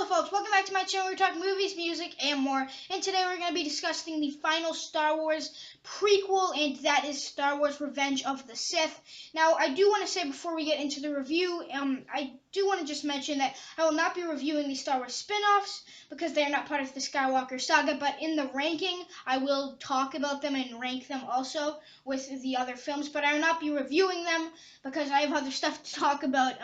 folks, welcome back to my channel. We're talking movies, music, and more. And today we're going to be discussing the final Star Wars prequel, and that is Star Wars Revenge of the Sith. Now, I do want to say before we get into the review, I do want to just mention that I will not be reviewing the Star Wars spin-offs because they are not part of the Skywalker saga, but in the ranking, I will talk about them and rank them also with the other films, but I will not be reviewing them because I have other stuff to talk about,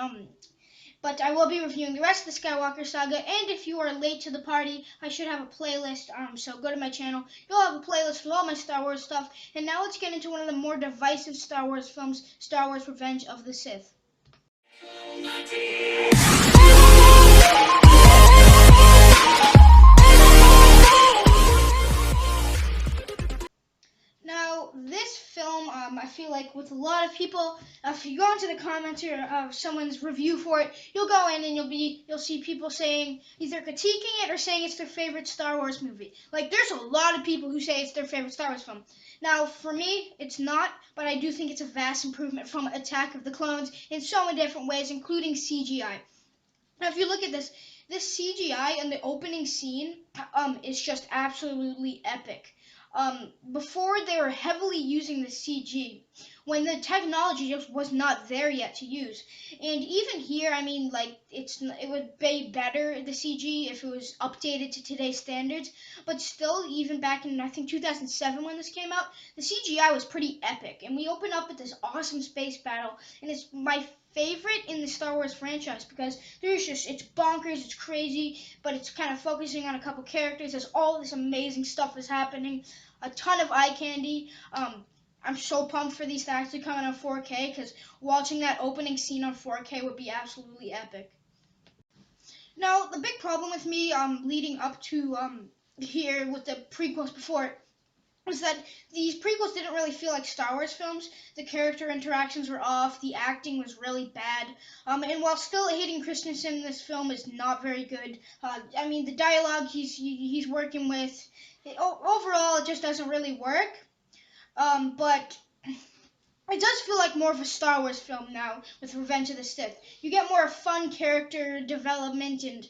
but I will be reviewing the rest of the Skywalker saga, and if you are late to the party, I should have a playlist, so go to my channel. You'll have a playlist with all my Star Wars stuff, and now let's get into one of the more divisive Star Wars films, Star Wars Revenge of the Sith. Now, this film, I feel like with a lot of people, if you go into the comments or someone's review for it, you'll go in and you'll see people saying, either critiquing it or saying it's their favorite Star Wars movie. Like, there's a lot of people who say it's their favorite Star Wars film. Now, for me, it's not, but I do think it's a vast improvement from Attack of the Clones in so many different ways, including CGI. Now, if you look at this CGI in the opening scene is just absolutely epic. Before they were heavily using the CG when the technology just was not there yet to use. And even here, I mean, like, it would be better, the CG, if it was updated to today's standards, but still, even back in, I think, 2007 when this came out, the CGI was pretty epic. And we open up with this awesome space battle, and it's my favorite in the Star Wars franchise because it's bonkers, it's crazy, but it's kind of focusing on a couple characters as all this amazing stuff is happening. A ton of eye candy. I'm so pumped for these to actually come out on 4K because watching that opening scene on 4K would be absolutely epic. Now, the big problem with me leading up to here with the prequels before it was that these prequels didn't really feel like Star Wars films. The character interactions were off, the acting was really bad, and while still Hayden Christensen in this film is not very good, I mean, the dialogue he's working with, overall it just doesn't really work, but it does feel like more of a Star Wars film now with Revenge of the Sith. You get more fun character development and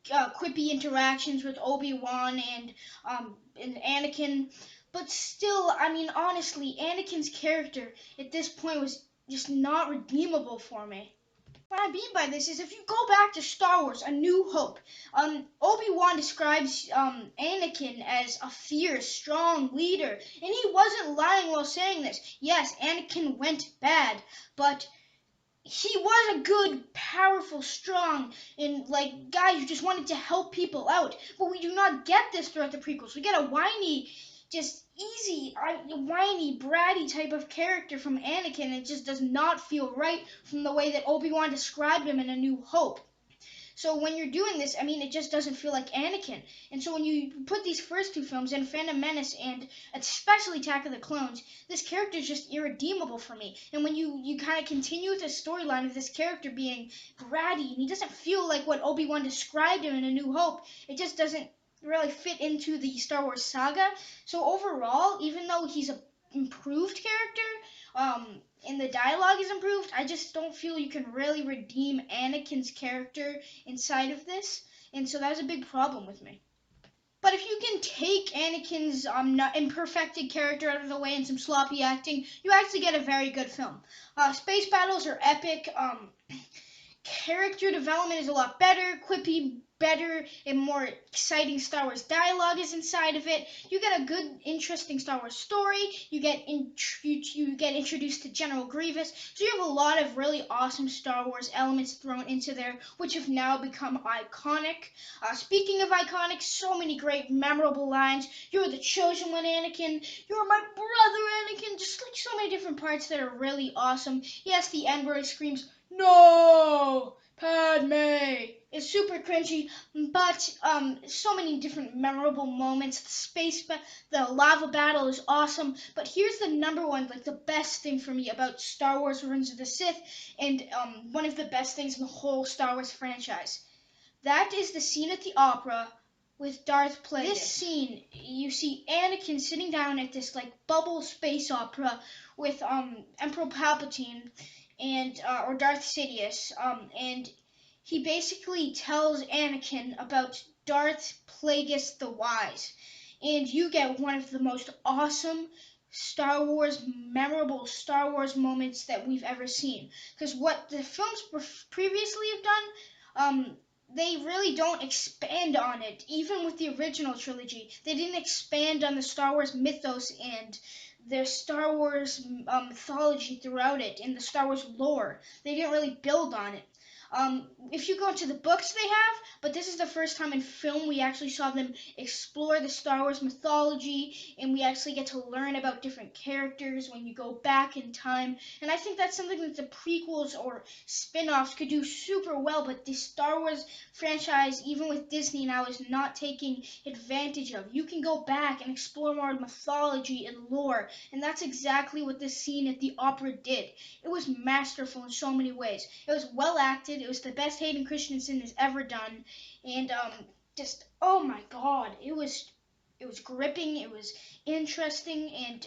quippy interactions with Obi-Wan and Anakin. But still, I mean, honestly, Anakin's character at this point was just not redeemable for me. What I mean by this is if you go back to Star Wars, A New Hope, Obi-Wan describes Anakin as a fierce, strong leader, and he wasn't lying while saying this. Yes, Anakin went bad, but he was a good, powerful, strong, and like guy who just wanted to help people out. But we do not get this throughout the prequels. We get a whiny, just easy, whiny, bratty type of character from Anakin. It just does not feel right from the way that Obi-Wan described him in A New Hope. So when you're doing this, I mean, it just doesn't feel like Anakin. And so when you put these first two films in, Phantom Menace and especially Attack of the Clones, this character is just irredeemable for me. And when you kind of continue with the storyline of this character being bratty, and he doesn't feel like what Obi-Wan described him in A New Hope, it just doesn't really fit into the Star Wars saga. So overall, even though he's an improved character, and the dialogue is improved, I just don't feel you can really redeem Anakin's character inside of this, and so that was a big problem with me. But if you can take Anakin's imperfected character out of the way and some sloppy acting, you actually get a very good film. Space battles are epic. Character development is a lot better, quippy, better, and more exciting Star Wars dialogue is inside of it. You get a good, interesting Star Wars story. You get introduced to General Grievous. So you have a lot of really awesome Star Wars elements thrown into there, which have now become iconic. Speaking of iconic, so many great, memorable lines. You're the chosen one, Anakin. You're my brother, Anakin. Just like so many different parts that are really awesome. Yes, the end where he screams, "No, Padme!" It's super cringy, but so many different memorable moments. The lava battle is awesome. But here's the number one, like the best thing for me about Star Wars: Revenge of the Sith, and one of the best things in the whole Star Wars franchise. That is the scene at the opera with Darth Plagueis. This scene, you see Anakin sitting down at this like bubble space opera with Emperor Palpatine and or Darth Sidious, and he basically tells Anakin about Darth Plagueis the Wise, and you get one of the most awesome memorable Star Wars moments that we've ever seen. Because what the films previously have done, they really don't expand on it. Even with the original trilogy, they didn't expand on the Star Wars mythos and the Star Wars mythology throughout it and the Star Wars lore. They didn't really build on it. If you go into the books, they have, but this is the first time in film we actually saw them explore the Star Wars mythology, and we actually get to learn about different characters when you go back in time. And I think that's something that the prequels or spin-offs could do super well, but the Star Wars franchise, even with Disney now, is not taking advantage of. You can go back and explore more mythology and lore, and that's exactly what this scene at the opera did. It was masterful in so many ways. It was well acted. It was the best Hayden Christensen has ever done, and just oh my God, it was gripping. It was interesting, and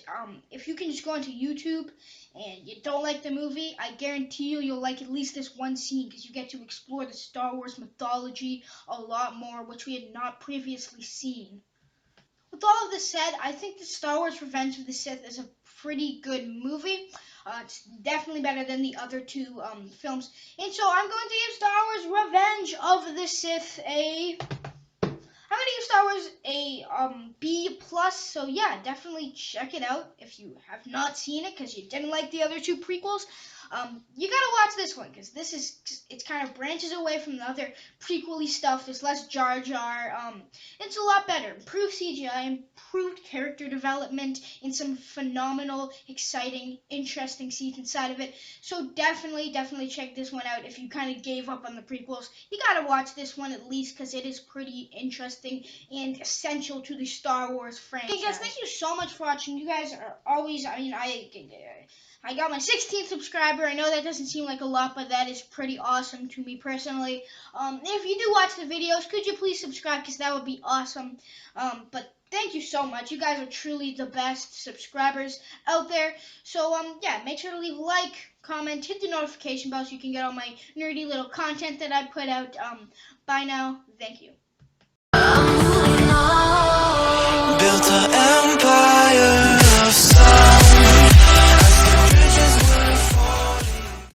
if you can just go onto YouTube and you don't like the movie, I guarantee you'll like at least this one scene because you get to explore the Star Wars mythology a lot more, which we had not previously seen. With all of this said, I think the Star Wars Revenge of the Sith is a pretty good movie. It's definitely better than the other two films. And so I'm going to give Star Wars Revenge of the Sith I'm gonna give Star Wars a B plus. So yeah, definitely check it out if you have not seen it because you didn't like the other two prequels. You gotta watch this one because this is it kind of branches away from the other prequely stuff. There's less Jar Jar. It's a lot better. Improved CGI, improved character development, and some phenomenal, exciting, interesting scenes inside of it. So definitely check this one out if you kind of gave up on the prequels. You gotta watch this one at least because it is pretty interesting and essential to the Star Wars franchise. Hey guys, thank you so much for watching. You guys are always, I got my 16th subscriber. I know that doesn't seem like a lot, but that is pretty awesome to me personally. If you do watch the videos, could you please subscribe because that would be awesome. But thank you so much. You guys are truly the best subscribers out there. So yeah, make sure to leave a like, comment, hit the notification bell so you can get all my nerdy little content that I put out. Bye now. Thank you. Built an empire.